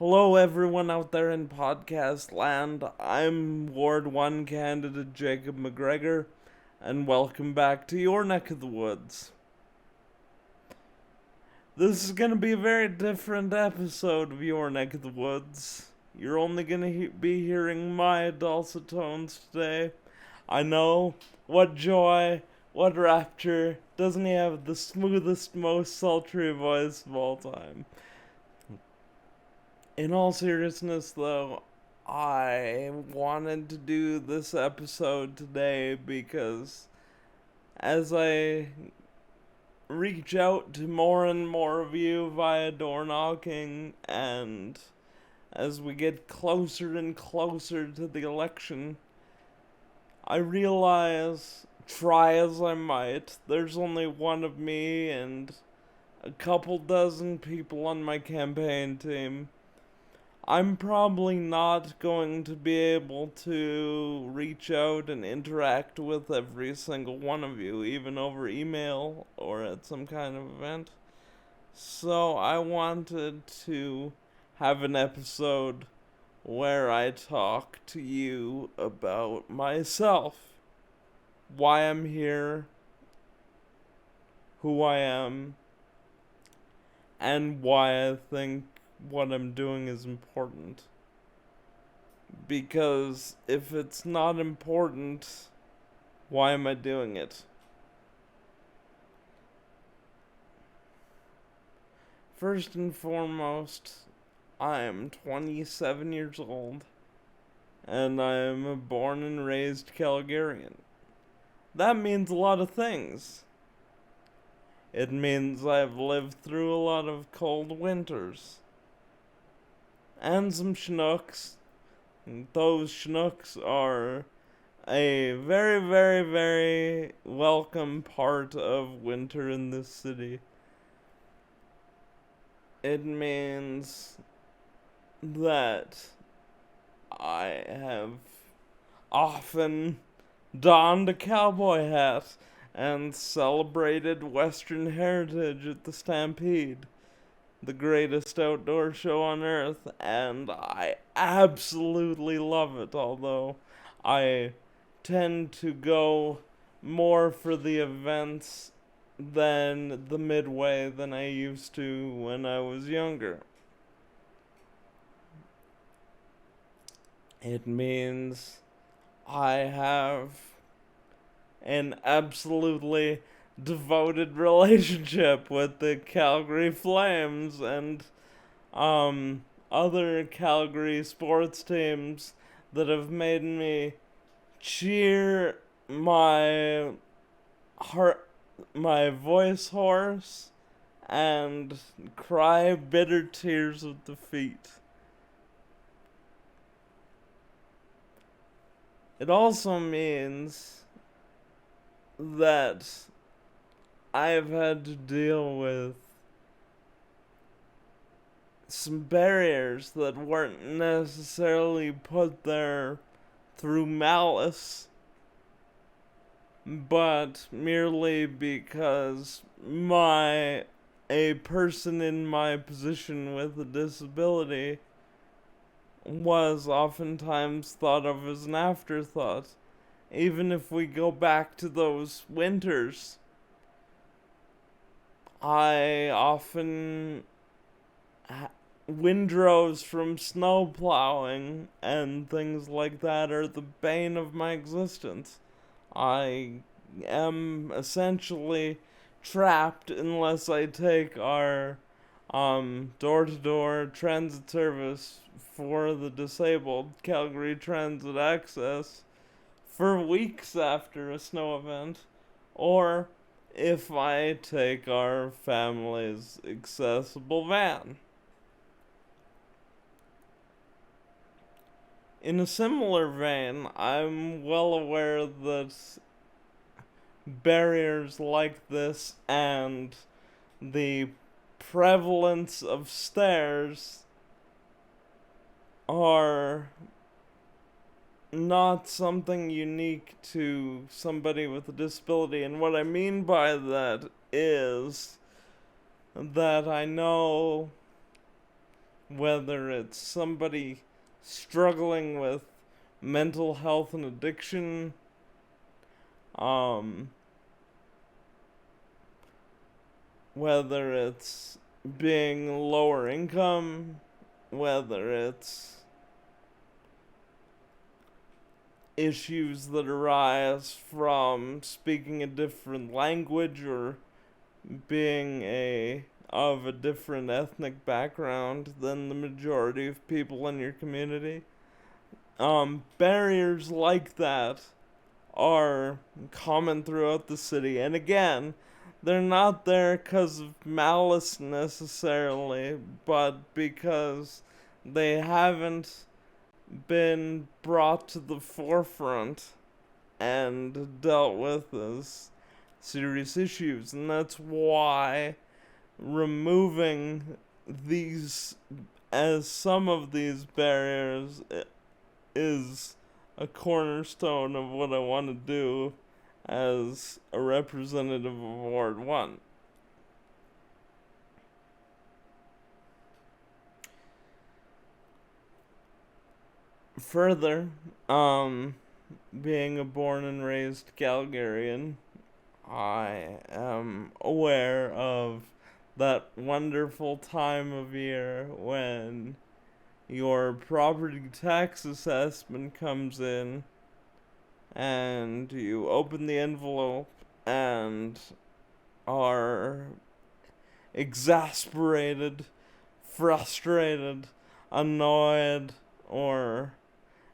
Hello, everyone out there in podcast land. I'm Ward 1 candidate Jacob McGregor, and welcome back to your neck of the woods. This is going to be a very different episode of your neck of the woods. You're only going to be hearing my dulcet tones today. I know, what joy, what rapture. Doesn't he have the smoothest, most sultry voice of all time? In all seriousness, though, I wanted to do this episode today because as I reach out to more and more of you via door knocking, and as we get closer and closer to the election, I realize, try as I might, there's only one of me and a couple dozen people on my campaign team. I'm probably not going to be able to reach out and interact with every single one of you, even over email or at some kind of event. So I wanted to have an episode where I talk to you about myself, why I'm here, who I am, and why I think what I'm doing is important. Because if it's not important, why am I doing it? First and foremost, I am 27 years old, and I am a born and raised Calgarian. That means a lot of things. It means I've lived through a lot of cold winters. And some chinooks. Those chinooks are a very, very, very welcome part of winter in this city. It means that I have often donned a cowboy hat and celebrated Western heritage at the Stampede, the greatest outdoor show on earth, and I absolutely love it, although I tend to go more for the events than the midway than I used to when I was younger. It means I have an absolutely devoted relationship with the Calgary Flames and other Calgary sports teams that have made me cheer my voice hoarse and cry bitter tears of defeat. It also means that I've had to deal with some barriers that weren't necessarily put there through malice, but merely because a person in my position with a disability was oftentimes thought of as an afterthought. Even if we go back to those winters, I often windrows from snow plowing and things like that are the bane of my existence. I am essentially trapped unless I take our door-to-door transit service for the disabled, Calgary Transit Access, for weeks after a snow event, or if I take our family's accessible van. In a similar vein, I'm well aware that barriers like this and the prevalence of stairs are not something unique to somebody with a disability. And what I mean by that is that I know whether it's somebody struggling with mental health and addiction, whether it's being lower income, whether it's issues that arise from speaking a different language or being of a different ethnic background than the majority of people in your community. Barriers like that are common throughout the city, and again, they're not there because of malice necessarily, but because they haven't been brought to the forefront and dealt with as serious issues, and that's why removing these, as some of these barriers, is a cornerstone of what I want to do as a representative of Ward 1. Further, being a born and raised Calgarian, I am aware of that wonderful time of year when your property tax assessment comes in and you open the envelope and are exasperated, frustrated, annoyed, or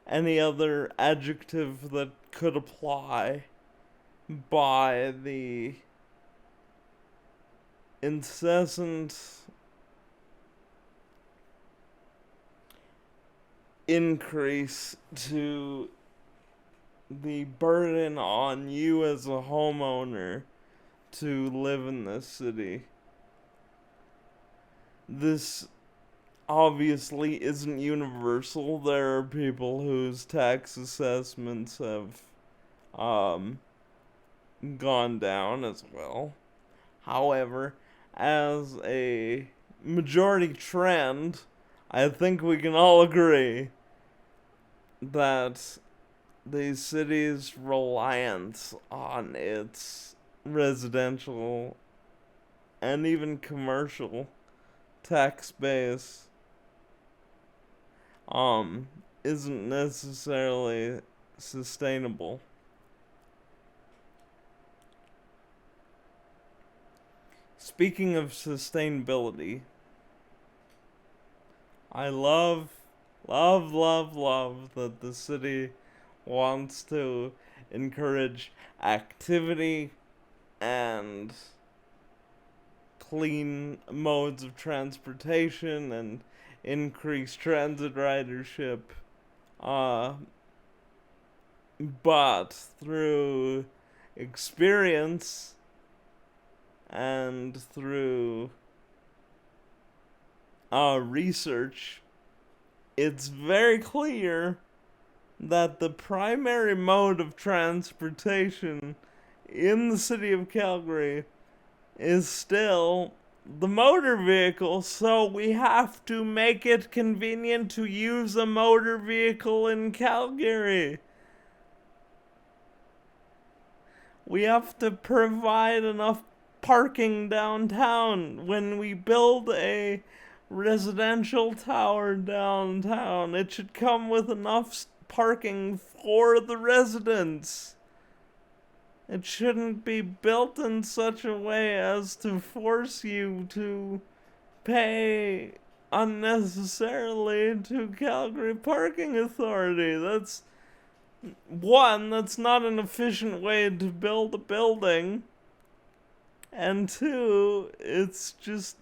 any other adjective that could apply by the incessant increase to the burden on you as a homeowner to live in this city. This obviously isn't universal. There are people whose tax assessments have gone down as well. However, as a majority trend, I think we can all agree that the city's reliance on its residential and even commercial tax base isn't necessarily sustainable. Speaking of sustainability, I love that the city wants to encourage activity and clean modes of transportation and increase transit ridership. But through experience and through research, it's very clear that the primary mode of transportation in the city of Calgary is still the motor vehicle, so we have to make it convenient to use a motor vehicle in Calgary. We have to provide enough parking downtown. When we build a residential tower downtown, it should come with enough parking for the residents. It shouldn't be built in such a way as to force you to pay unnecessarily to Calgary Parking Authority. That's not an efficient way to build a building. And two, it's just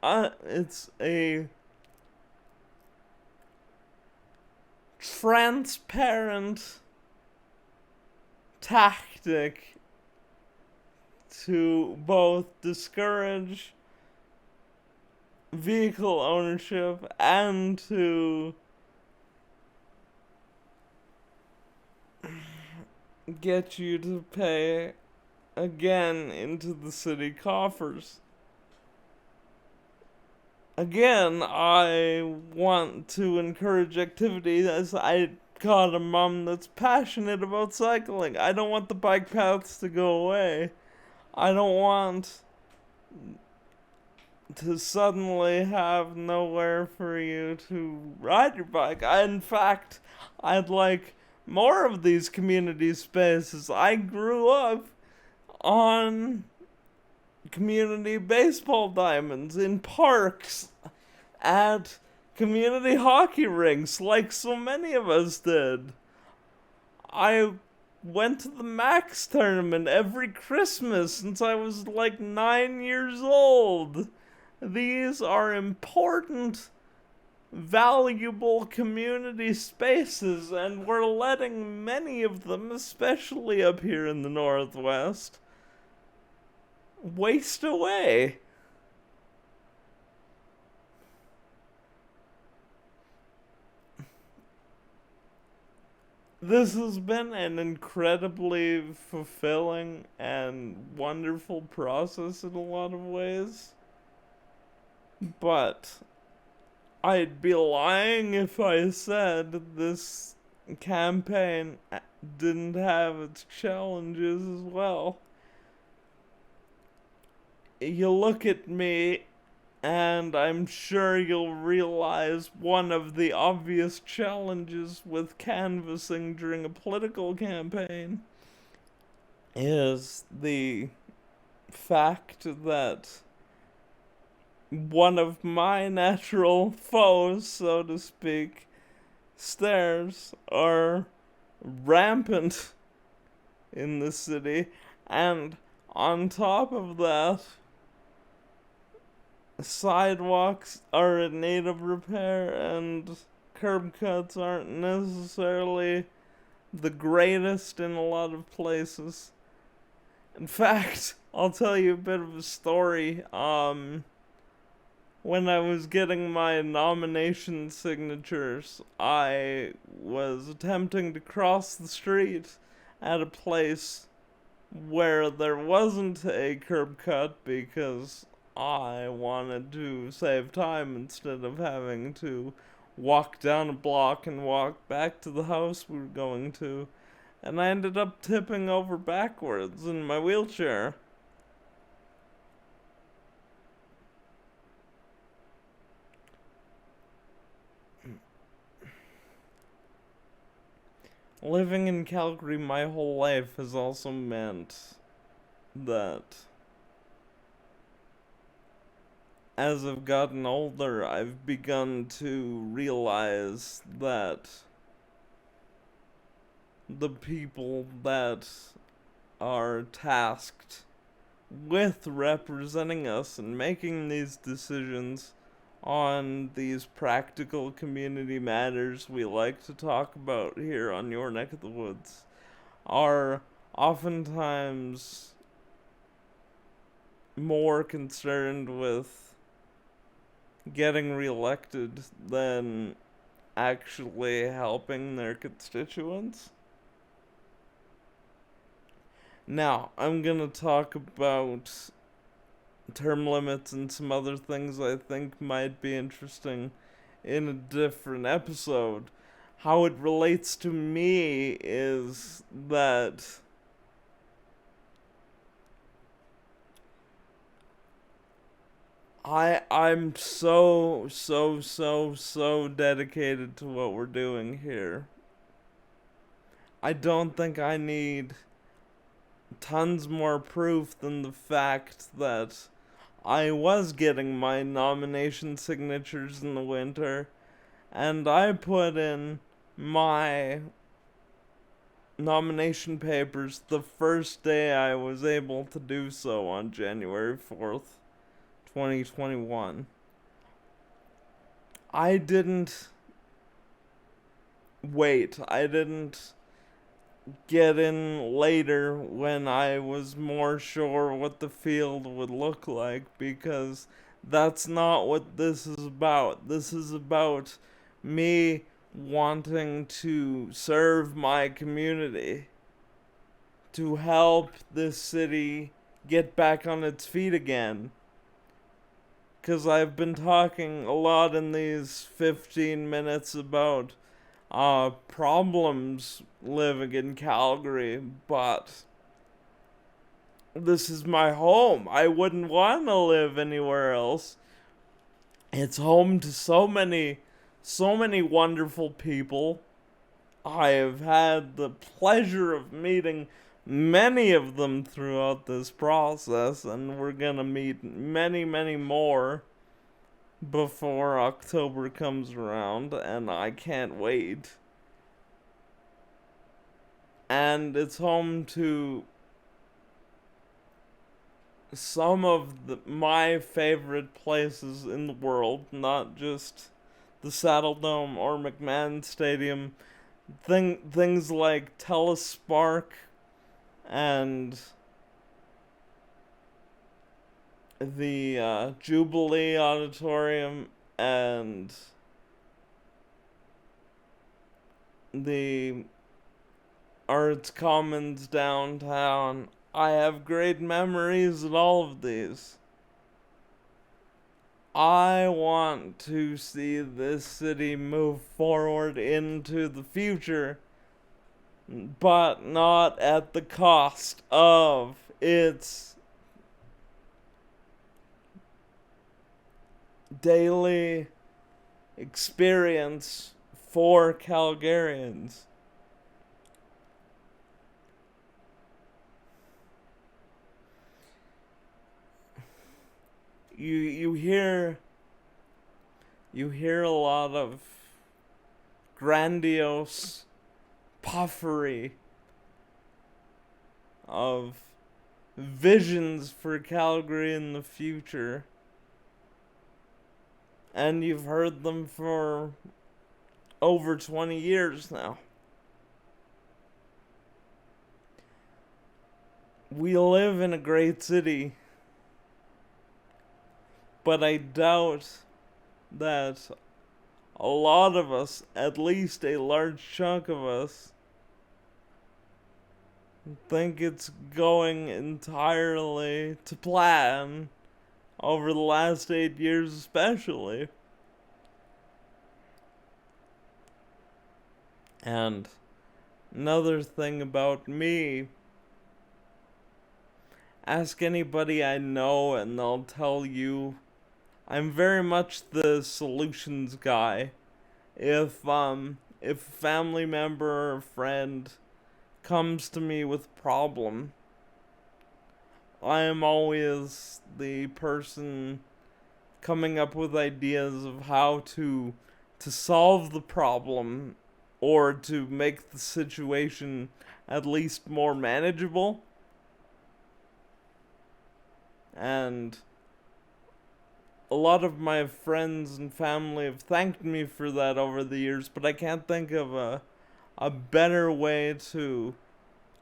it's a transparent tactic to both discourage vehicle ownership and to get you to pay again into the city coffers. again, I want to encourage activity as I got a mom that's passionate about cycling. I don't want the bike paths to go away. I don't want to suddenly have nowhere for you to ride your bike. In fact, I'd like more of these community spaces. I grew up on community baseball diamonds in parks, at community hockey rinks, like so many of us did. I went to the Max tournament every Christmas since I was like 9 years old. These are important, valuable community spaces, and we're letting many of them, especially up here in the Northwest, waste away. This has been an incredibly fulfilling and wonderful process in a lot of ways. But I'd be lying if I said this campaign didn't have its challenges as well. You look at me, and I'm sure you'll realize one of the obvious challenges with canvassing during a political campaign is the fact that one of my natural foes, so to speak, stairs, are rampant in the city, and on top of that, sidewalks are in need of repair, and curb cuts aren't necessarily the greatest in a lot of places. In fact, I'll tell you a bit of a story. When I was getting my nomination signatures, I was attempting to cross the street at a place where there wasn't a curb cut because I wanted to save time instead of having to walk down a block and walk back to the house we were going to. And I ended up tipping over backwards in my wheelchair. Living in Calgary my whole life has also meant that as I've gotten older, I've begun to realize that the people that are tasked with representing us and making these decisions on these practical community matters we like to talk about here on Your Neck of the Woods are oftentimes more concerned with getting reelected than actually helping their constituents. Now, I'm gonna talk about term limits and some other things I think might be interesting in a different episode. How it relates to me is that I'm so dedicated to what we're doing here. I don't think I need tons more proof than the fact that I was getting my nomination signatures in the winter, and I put in my nomination papers the first day I was able to do so on January 4th, 2021. I didn't wait. I didn't get in later when I was more sure what the field would look like, because that's not what this is about. This is about me wanting to serve my community, to help this city get back on its feet again. because I've been talking a lot in these 15 minutes about problems living in Calgary, but this is my home. I wouldn't want to live anywhere else. It's home to so many wonderful people. I have had the pleasure of meeting many of them throughout this process, and we're gonna meet many, many more before October comes around, and I can't wait. And it's home to some of my favorite places in the world, not just the Saddle Dome or McMahon Stadium. Things like Telespark and the Jubilee Auditorium and the Arts Commons downtown. I have great memories at all of these. I want to see this city move forward into the future, but not at the cost of its daily experience for Calgarians. You hear a lot of grandiose puffery of visions for Calgary in the future, and you've heard them for over 20 years now. We live in a great city, but I doubt that a lot of us, at least a large chunk of us, think it's going entirely to plan over the last 8 years especially. And another thing about me, ask anybody I know and they'll tell you I'm very much the solutions guy. If a family member or friend comes to me with a problem, I am always the person coming up with ideas of how to solve the problem or to make the situation at least more manageable. And a lot of my friends and family have thanked me for that over the years, but I can't think of a better way to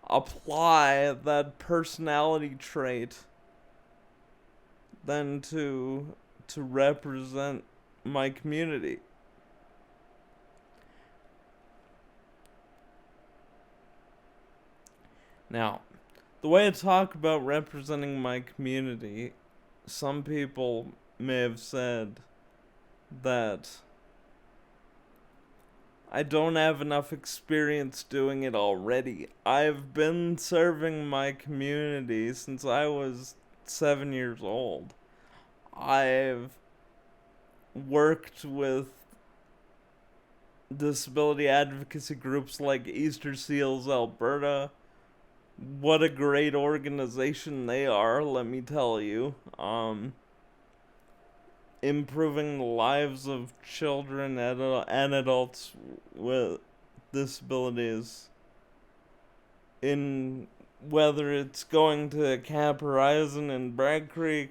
apply that personality trait than to represent my community. Now, the way I talk about representing my community, some people may have said that I don't have enough experience doing it already. I've been serving my community since I was 7 years old. I've worked with disability advocacy groups like Easter Seals Alberta. What a great organization they are, let me tell you. Improving the lives of children and adults with disabilities, in whether it's going to Camp Horizon in Bragg Creek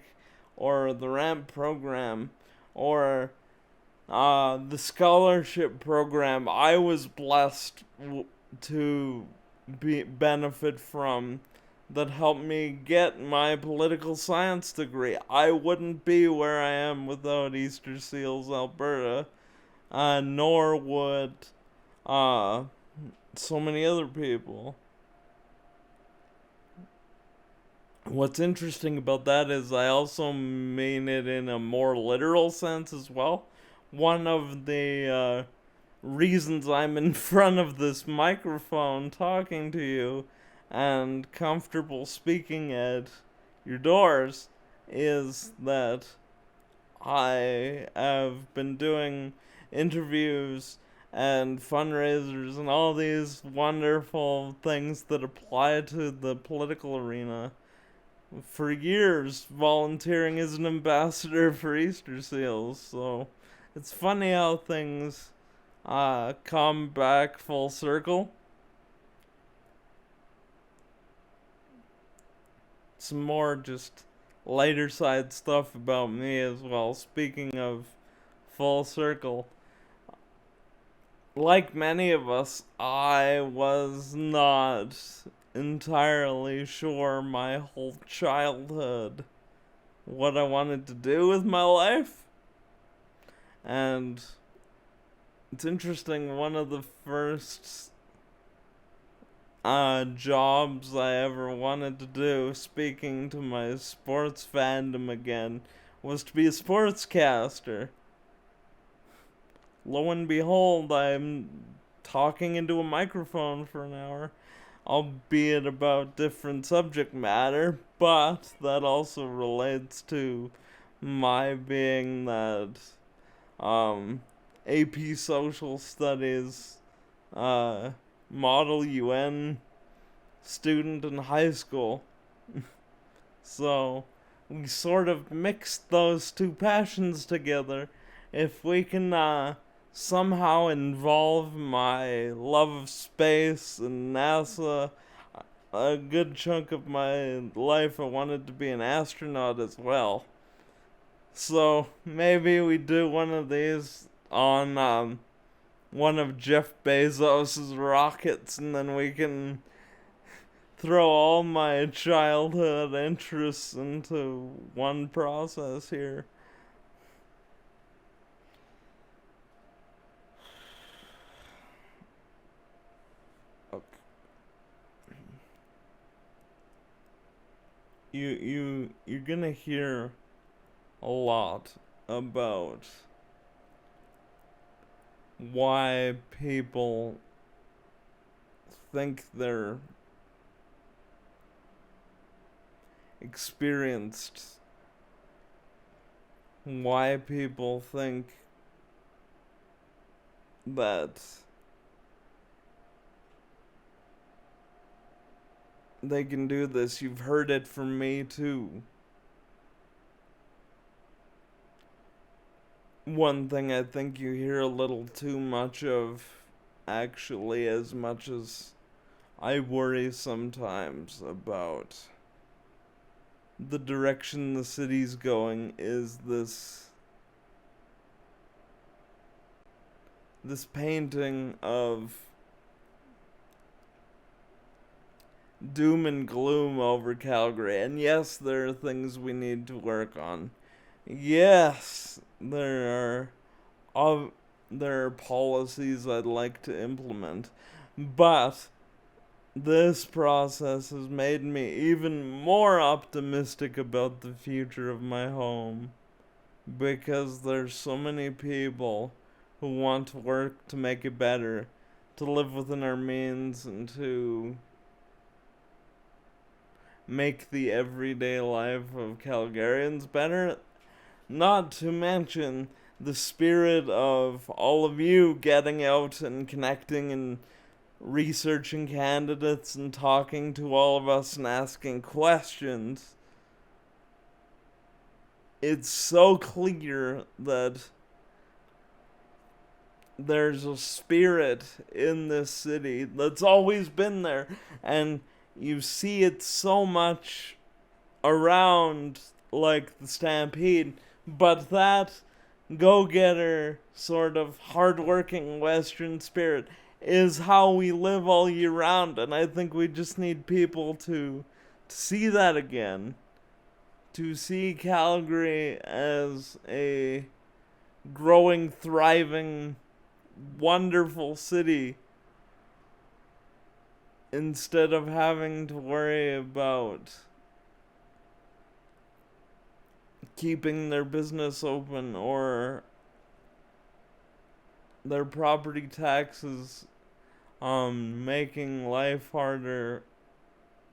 or the RAMP program or the scholarship program I was blessed to benefit from, that helped me get my political science degree. I wouldn't be where I am without Easter Seals Alberta, nor would so many other people. what's interesting about that is I also mean it in a more literal sense as well. One of the reasons I'm in front of this microphone talking to you and comfortable speaking at your doors is that I have been doing interviews and fundraisers and all these wonderful things that apply to the political arena for years, volunteering as an ambassador for Easter Seals. So it's funny how things come back full circle. Some more just lighter side stuff about me as well. Speaking of full circle, like many of us, I was not entirely sure my whole childhood what I wanted to do with my life. And it's interesting, one of the first jobs I ever wanted to do, speaking to my sports fandom again, was to be a sportscaster. Lo and behold, I'm talking into a microphone for an hour, albeit about different subject matter, but that also relates to my being that AP Social Studies Model UN student in high school. So we sort of mixed those two passions together. If we can somehow involve my love of space and NASA, a good chunk of my life I wanted to be an astronaut as well. So maybe we do one of these on one of Jeff Bezos's rockets, and then we can throw all my childhood interests into one process here. Okay. You're gonna hear a lot about why people think they're experienced, why people think that they can do this. You've heard it from me too. One thing I think you hear a little too much of, actually, as much as I worry sometimes about the direction the city's going, is this painting of doom and gloom over Calgary. And yes, there are things we need to work on. Yes, there are policies I'd like to implement, but this process has made me even more optimistic about the future of my home, because there's so many people who want to work to make it better, to live within our means, and to make the everyday life of Calgarians better. Not to mention the spirit of all of you getting out and connecting and researching candidates and talking to all of us and asking questions. It's so clear that there's a spirit in this city that's always been there, and you see it so much around, like the Stampede, but that go-getter sort of hard-working Western spirit is how we live all year round, and I think we just need people to see that again, to see Calgary as a growing, thriving, wonderful city, instead of having to worry about keeping their business open or their property taxes making life harder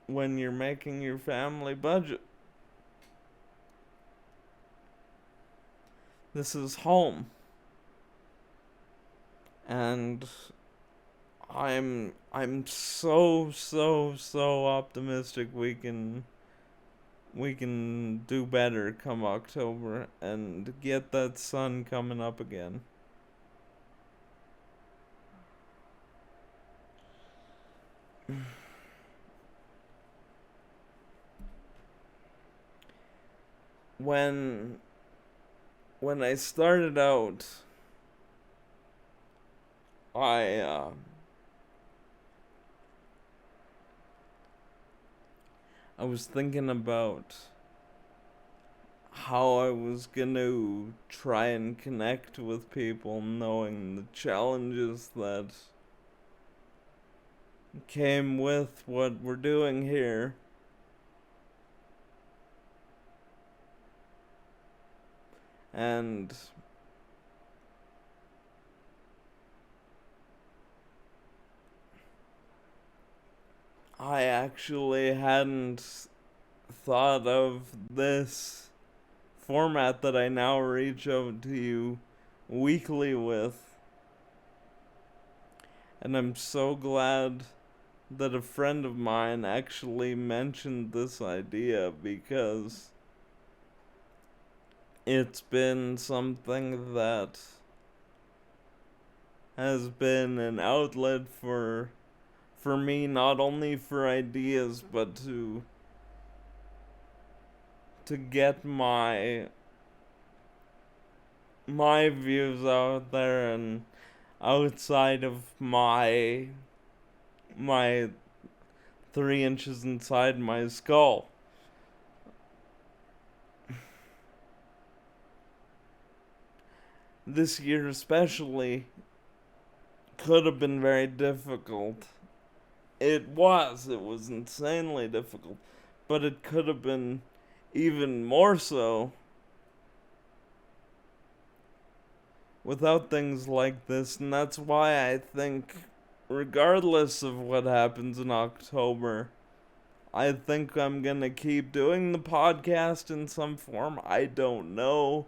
when you're making your family budget. This is home. And I'm so optimistic we can do better come October and get that sun coming up again. When I started out, I was thinking about how I was gonna try and connect with people, knowing the challenges that came with what we're doing here. And I actually hadn't thought of this format that I now reach out to you weekly with. And I'm so glad that a friend of mine actually mentioned this idea, because it's been something that has been an outlet for me, not only for ideas, but to get my views out there and outside of my 3 inches inside my skull. This year especially could have been very difficult. It was insanely difficult, but it could have been even more so without things like this. And that's why I think, regardless of what happens in October, I think I'm gonna keep doing the podcast in some form. I don't know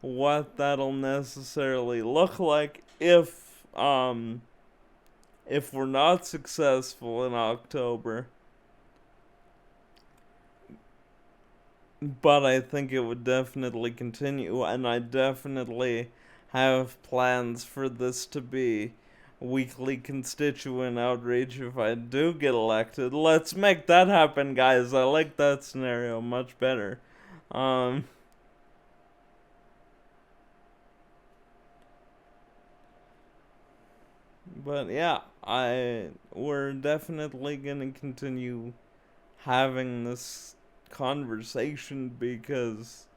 what that'll necessarily look like if we're not successful in October. But I think it would definitely continue, and I definitely have plans for this to be weekly constituent outreach if I do get elected. Let's make that happen, guys. I like that scenario much better. But yeah, we're definitely gonna continue having this conversation, because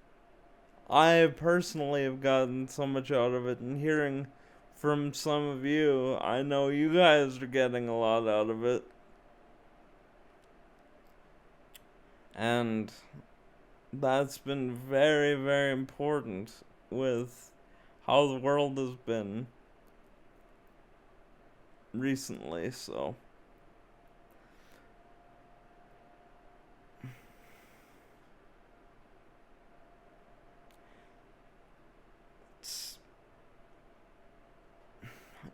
I personally have gotten so much out of it, and hearing from some of you, I know you guys are getting a lot out of it. And that's been very, very important with how the world has been recently, so it's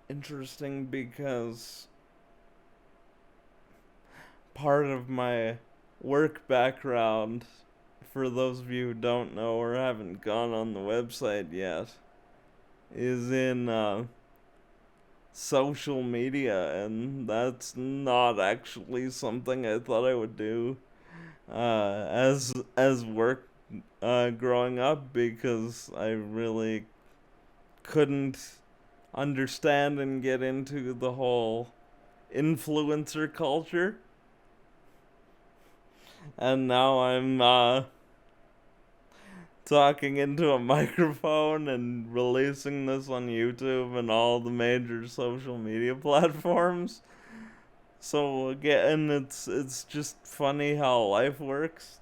interesting because part of my work background, for those of you who don't know or haven't gone on the website yet, is in social media, and that's not actually something I thought I would do as work growing up, because I really couldn't understand and get into the whole influencer culture. And now I'm talking into a microphone and releasing this on YouTube and all the major social media platforms. So again, it's just funny how life works.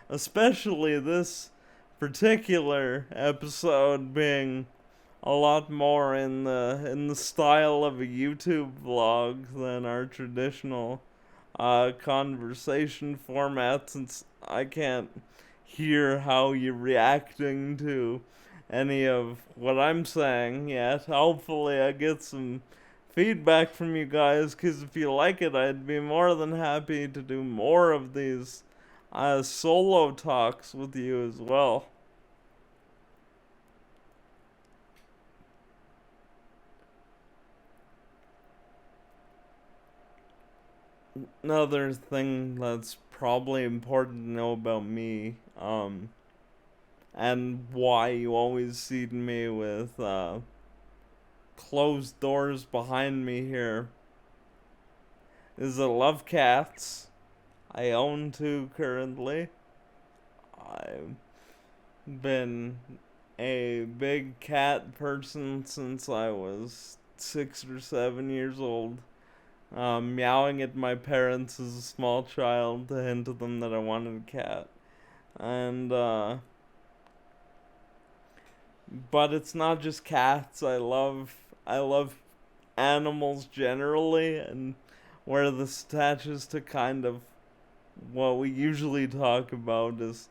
especially this particular episode being a lot more in the style of a YouTube vlog than our traditional conversation format, since I can't hear how you're reacting to any of what I'm saying yet. Hopefully I get some feedback from you guys, because if you like it, I'd be more than happy to do more of these solo talks with you as well. Another thing that's probably important to know about me, and why you always see me with closed doors behind me here, is I love cats. I own two currently. I've been a big cat person since I was 6 or 7 years old. Meowing at my parents as a small child to hint to them that I wanted a cat. And, but it's not just cats. I love animals generally, and where this attaches to kind of what we usually talk about is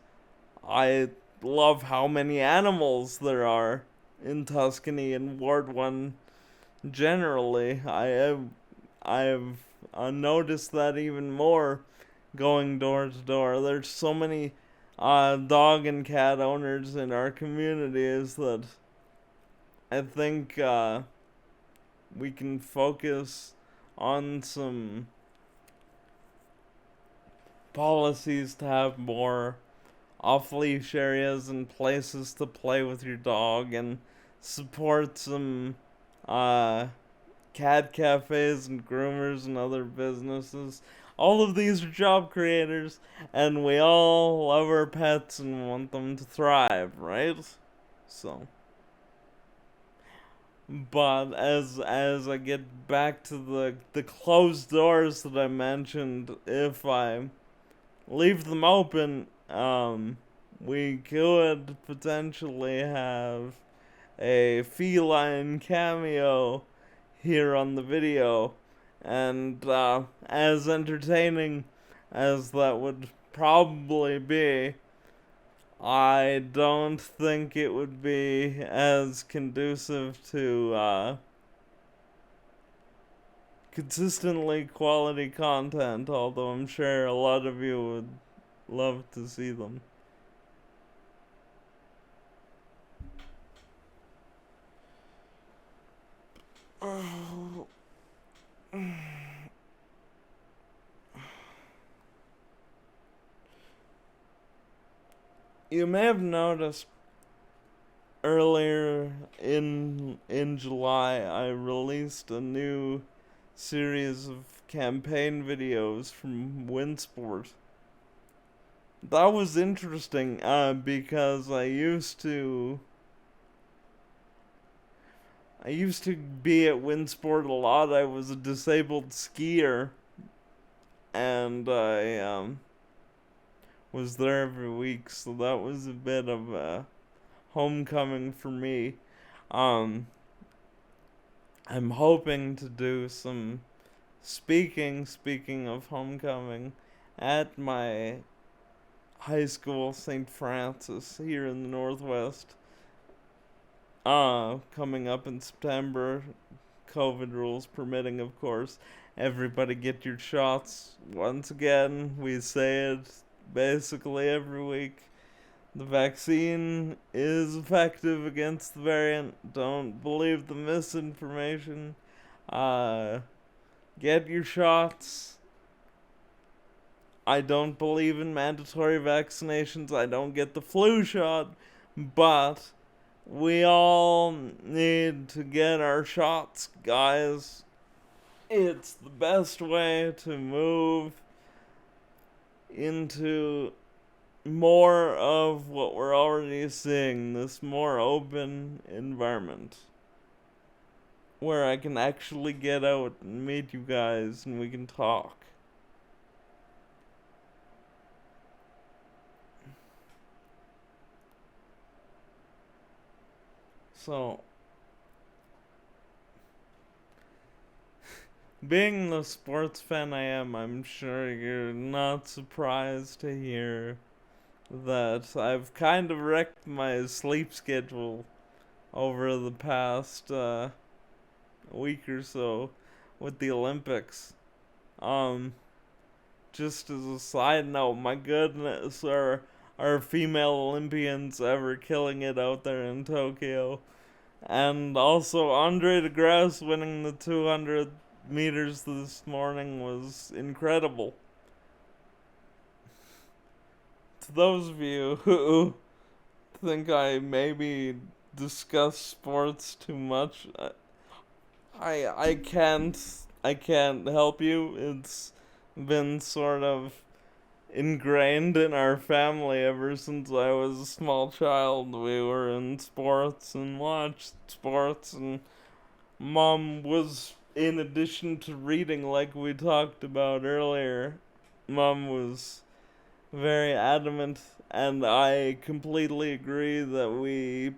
I love how many animals there are in Tuscany and Ward 1 generally. I've noticed that even more going door to door. There's so many dog and cat owners in our communities that I think we can focus on some policies to have more off-leash areas and places to play with your dog, and support some cat cafes and groomers and other businesses. All of these are job creators, and we all love our pets and want them to thrive, right? So, but as I get back to the closed doors that I mentioned, if I leave them open, we could potentially have a Feline Cameo here on the video, and as entertaining as that would probably be, I don't think it would be as conducive to consistently quality content, although I'm sure a lot of you would love to see them. You may have noticed earlier in July I released a new series of campaign videos from Winsport. That was interesting because I used to be at Winsport a lot. I was a disabled skier, and I was there every week, so that was a bit of a homecoming for me. I'm hoping to do some speaking of homecoming, at my high school, St. Francis, here in the Northwest. Coming up in September, COVID rules permitting, of course. Everybody get your shots. Once again, we say it basically every week. The vaccine is effective against the variant. Don't believe the misinformation. Get your shots. I don't believe in mandatory vaccinations. I don't get the flu shot, but we all need to get our shots, guys. It's the best way to move into more of what we're already seeing, this more open environment where I can actually get out and meet you guys and we can talk. So, being the sports fan I am, I'm sure you're not surprised to hear that I've kind of wrecked my sleep schedule over the past week or so with the Olympics. Um, just as a side note, my goodness, are female Olympians ever killing it out there in Tokyo? And also, Andre DeGrasse winning the 200 meters this morning was incredible. To those of you who think I maybe discuss sports too much, I can't help you. It's been sort of ingrained in our family ever since I was a small child. We were in sports and watched sports, and Mom was, in addition to reading like we talked about earlier, Mom was very adamant, and I completely agree that we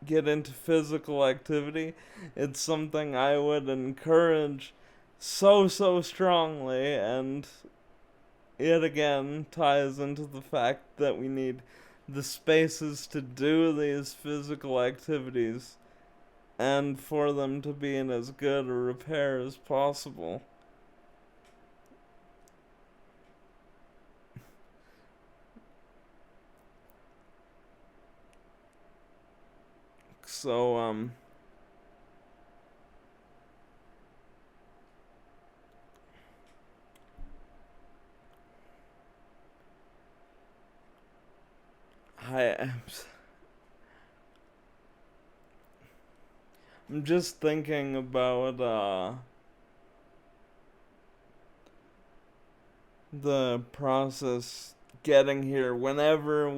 get into physical activity. It's something I would encourage so strongly, and it again ties into the fact that we need the spaces to do these physical activities and for them to be in as good a repair as possible. So, I'm just thinking about the process getting here. Whenever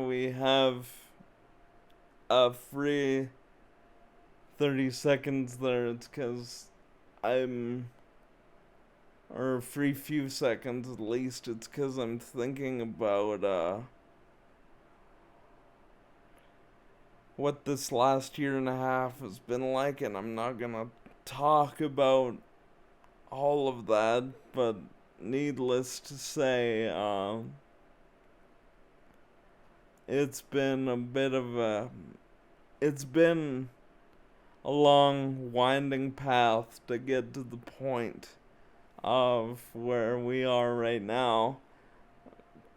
we have a free 30 seconds there, it's because I'm, or a free few seconds at least, it's because I'm thinking about what this last year and a half has been like, and I'm not gonna talk about all of that, but needless to say, it's been it's been a long, winding path to get to the point of where we are right now,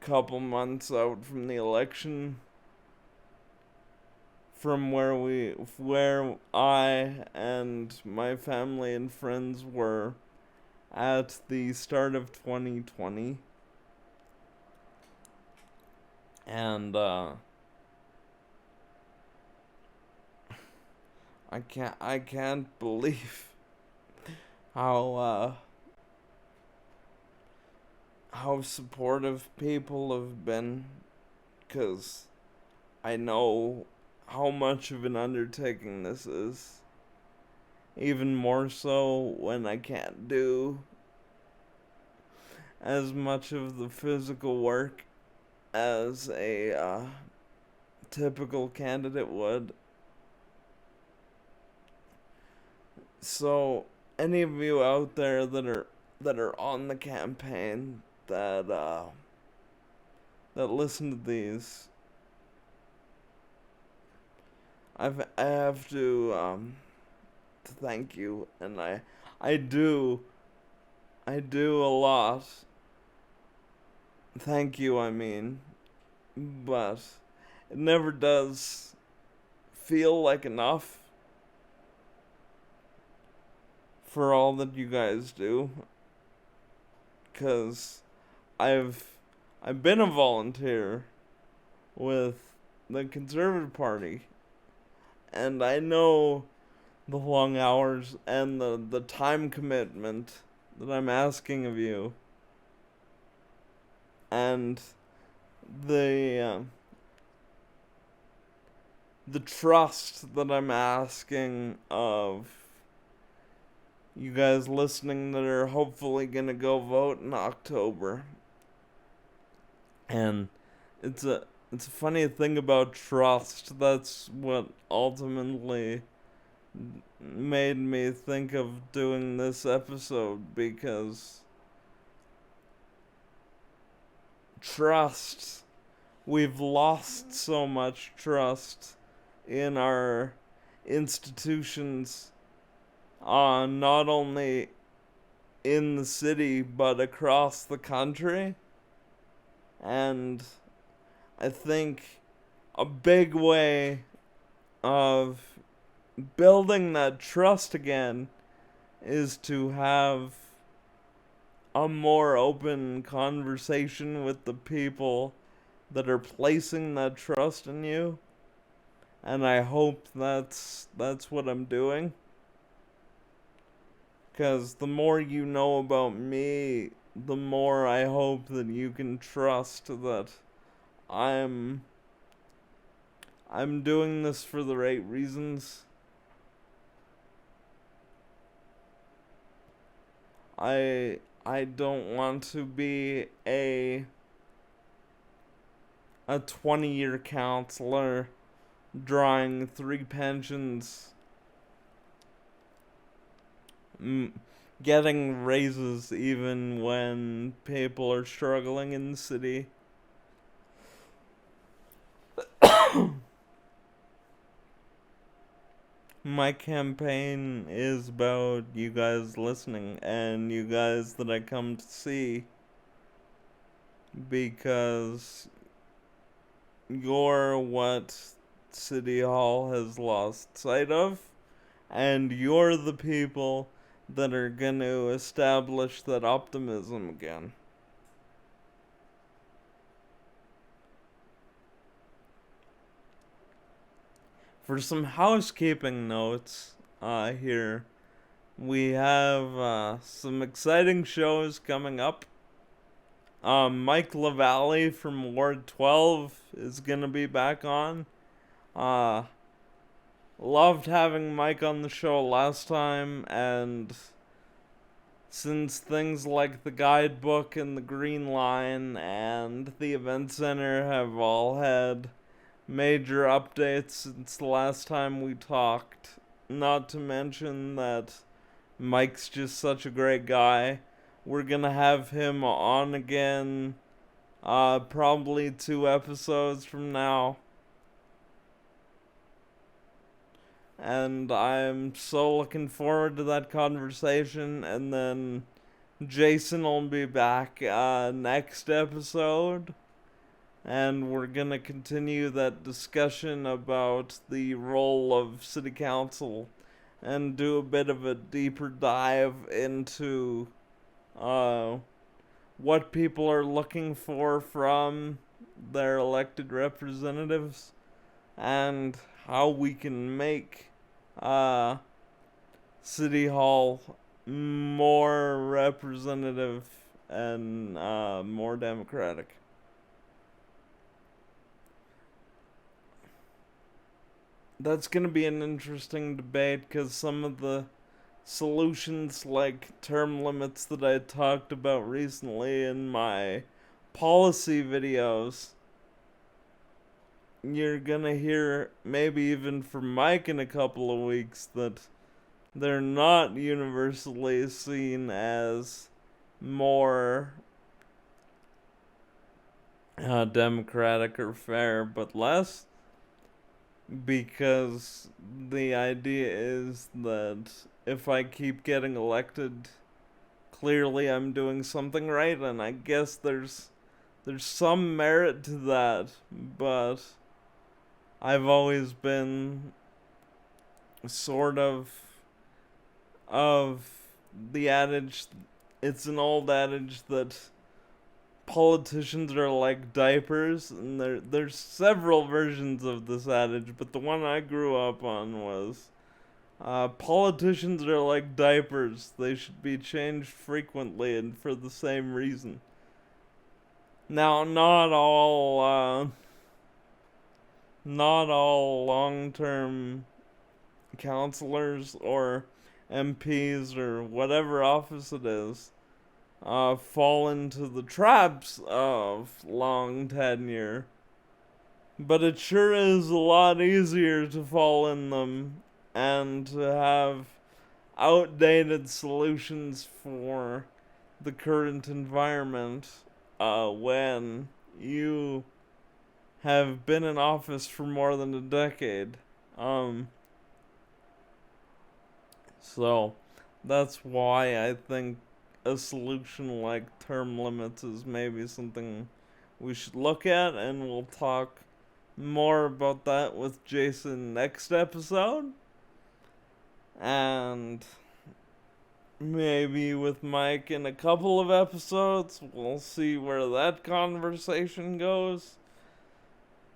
couple months out from the election, from where I and my family and friends were at the start of 2020. And I can't believe how supportive people have been, 'cause I know how much of an undertaking this is. Even more so when I can't do as much of the physical work as a typical candidate would. So, any of you out there that are on the campaign that listen to these, I have to thank you, and I do a lot. Thank you, I mean, but it never does feel like enough for all that you guys do, 'cause I've been a volunteer with the Conservative Party, and I know the long hours and the time commitment that I'm asking of you, and the trust that I'm asking of you guys listening that are hopefully gonna go vote in October. And it's it's a funny thing about trust. That's what ultimately made me think of doing this episode, because trust, we've lost so much trust in our institutions, not only in the city but across the country. And I think a big way of building that trust again is to have a more open conversation with the people that are placing that trust in you. And I hope that's what I'm doing. Because the more you know about me, the more I hope that you can trust that I'm doing this for the right reasons. I don't want to be a 20-year counselor drawing 3 pensions, getting raises even when people are struggling in the city. My campaign is about you guys listening and you guys that I come to see, because you're what City Hall has lost sight of, and you're the people that are going to establish that optimism again. For some housekeeping notes here, we have some exciting shows coming up. Mike LaValle from Ward 12 is going to be back on. Loved having Mike on the show last time, and since things like the guidebook and the Green Line and the event center have all had major updates since the last time we talked, not to mention that Mike's just such a great guy, we're gonna have him on again probably 2 episodes from now. And I'm so looking forward to that conversation. And then Jason will be back next episode. And we're going to continue that discussion about the role of City Council and do a bit of a deeper dive into what people are looking for from their elected representatives and how we can make City Hall more representative and more democratic. That's going to be an interesting debate, because some of the solutions, like term limits that I talked about recently in my policy videos, you're gonna hear, maybe even from Mike in a couple of weeks, that they're not universally seen as more democratic or fair, but less, because the idea is that if I keep getting elected, clearly I'm doing something right, and I guess there's some merit to that, but I've always been sort of the adage, it's an old adage that politicians are like diapers, and there's several versions of this adage, but the one I grew up on was politicians are like diapers. They should be changed frequently and for the same reason. Now, not all long-term counselors or MPs or whatever office it is fall into the traps of long tenure. but it sure is a lot easier to fall in them and to have outdated solutions for the current environment when you have been in office for more than a decade. So that's why I think a solution like term limits is maybe something we should look at, and we'll talk more about that with Jason next episode. And maybe with Mike in a couple of episodes. We'll see where that conversation goes.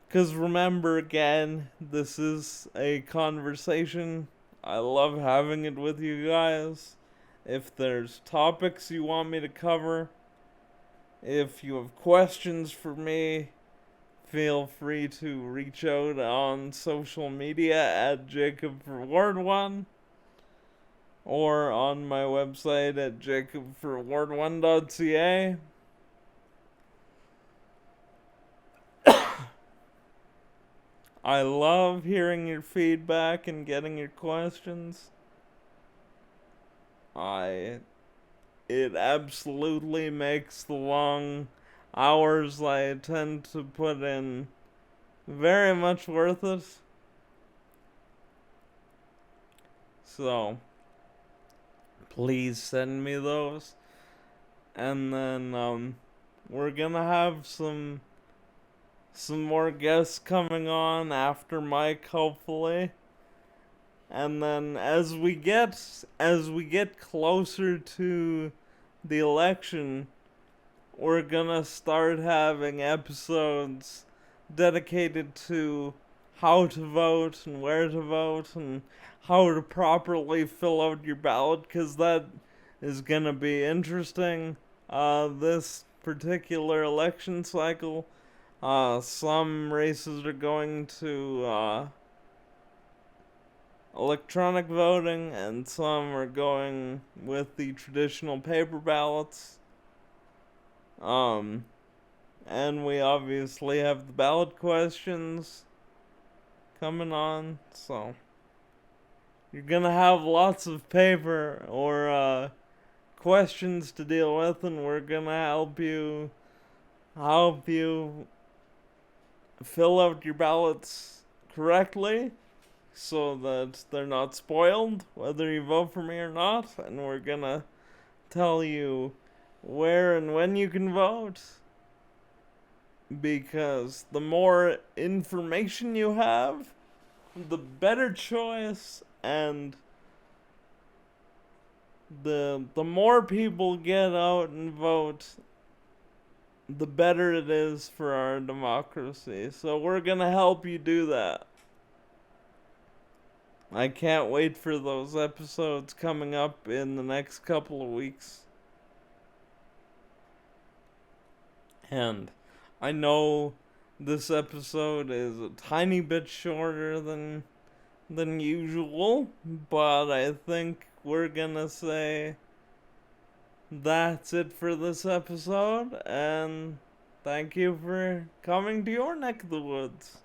Because remember, again, this is a conversation. I love having it with you guys. If there's topics you want me to cover, if you have questions for me, feel free to reach out on social media at JacobForWard1 or on my website at jacobforward1.ca. I love hearing your feedback and getting your questions. It absolutely makes the long hours I tend to put in very much worth it. So, please send me those. And then, we're gonna have some more guests coming on after Mike, hopefully. And then as we get closer to the election, we're gonna start having episodes dedicated to how to vote and where to vote and how to properly fill out your ballot, because that is gonna be interesting this particular election cycle. Some races are going to electronic voting, and some are going with the traditional paper ballots. And we obviously have the ballot questions coming on, so you're gonna have lots of paper or questions to deal with, and we're gonna help you fill out your ballots correctly so that they're not spoiled, whether you vote for me or not. And we're gonna tell you where and when you can vote, because the more information you have, the better choice, and the more people get out and vote, the better it is for our democracy. So we're gonna help you do that. I can't wait for those episodes coming up in the next couple of weeks. And I know this episode is a tiny bit shorter than usual, but I think we're gonna say that's it for this episode, and thank you for coming to your neck of the woods.